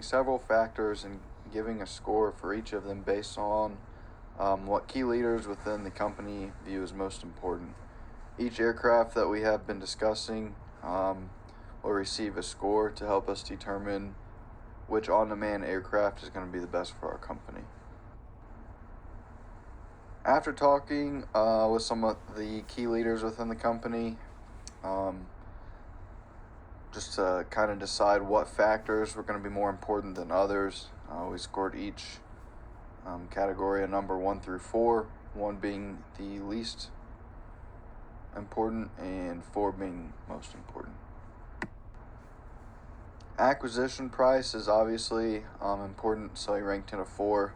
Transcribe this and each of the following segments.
several factors and giving a score for each of them based on what key leaders within the company view as most important. Each aircraft that we have been discussing will receive a score to help us determine which on-demand aircraft is going to be the best for our company. After talking with some of the key leaders within the company, just to kind of decide what factors were going to be more important than others, we scored each category a number 1 through 4, 1 being the least important and 4 being most important. Acquisition price is obviously important, so he ranked it a 4.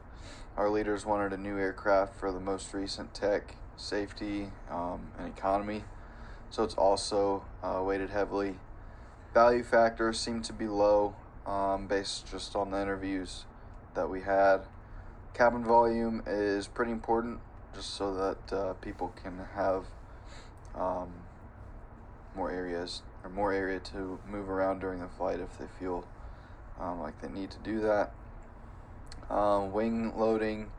Our leaders wanted a new aircraft for the most recent tech, safety, and economy, so it's also weighted heavily. Value factors seem to be low based just on the interviews that we had. Cabin volume is pretty important just so that people can have more area to move around during the flight if they feel like they need to do that. Wing loading,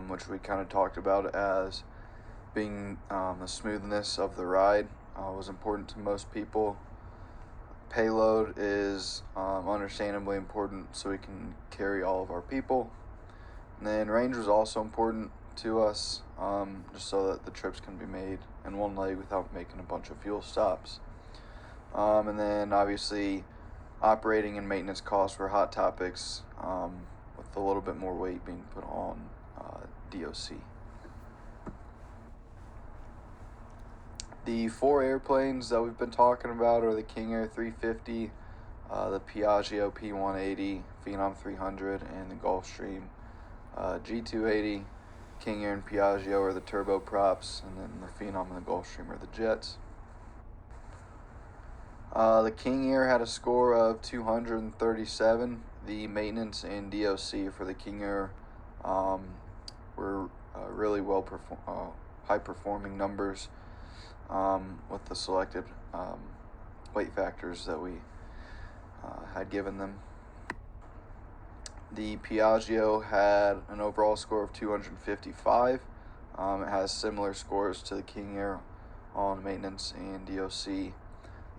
which we kind of talked about as being the smoothness of the ride, was important to most people. Payload is understandably important so we can carry all of our people. And then range was also important to us, just so that the trips can be made in one leg without making a bunch of fuel stops. And then obviously operating and maintenance costs were hot topics, with a little bit more weight being put on DOC. The 4 airplanes that we've been talking about are the King Air 350, the Piaggio P180, Phenom 300, and the Gulfstream G280. King Air and Piaggio are the turboprops, and then the Phenom and the Gulfstream are the jets. The King Air had a score of 237. The maintenance and DOC for the King Air were really high-performing numbers with the selected weight factors that we had given them. The Piaggio had an overall score of 255. It has similar scores to the King Air on maintenance and DOC.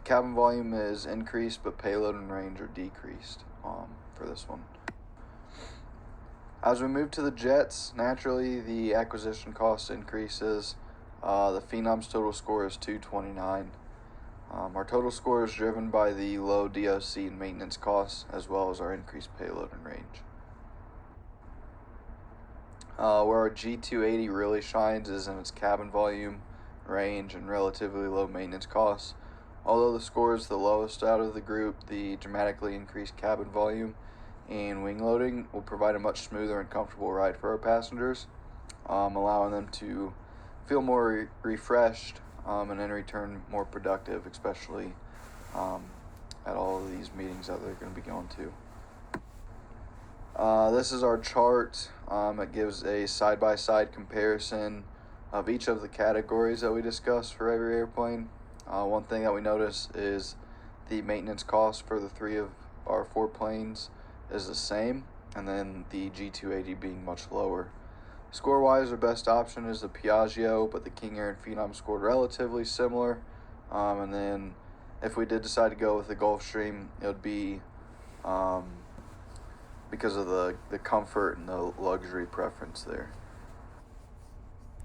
Cabin volume is increased, but payload and range are decreased for this one. As we move to the jets, naturally the acquisition cost increases. The Phenom's total score is 229. Our total score is driven by the low DOC and maintenance costs, as well as our increased payload and range. Where our G280 really shines is in its cabin volume, range, and relatively low maintenance costs. Although the score is the lowest out of the group, the dramatically increased cabin volume and wing loading will provide a much smoother and comfortable ride for our passengers, allowing them to feel more refreshed and in return more productive, especially at all of these meetings that they're going to be going to. This is our chart. It gives a side-by-side comparison of each of the categories that we discussed for every airplane. One thing that we notice is the maintenance cost for the 3 of our 4 planes is the same, and then the G280 being much lower. Score-wise, our best option is the Piaggio, but the King Air and Phenom scored relatively similar. And then if we did decide to go with the Gulfstream, it would be because of the comfort and the luxury preference there.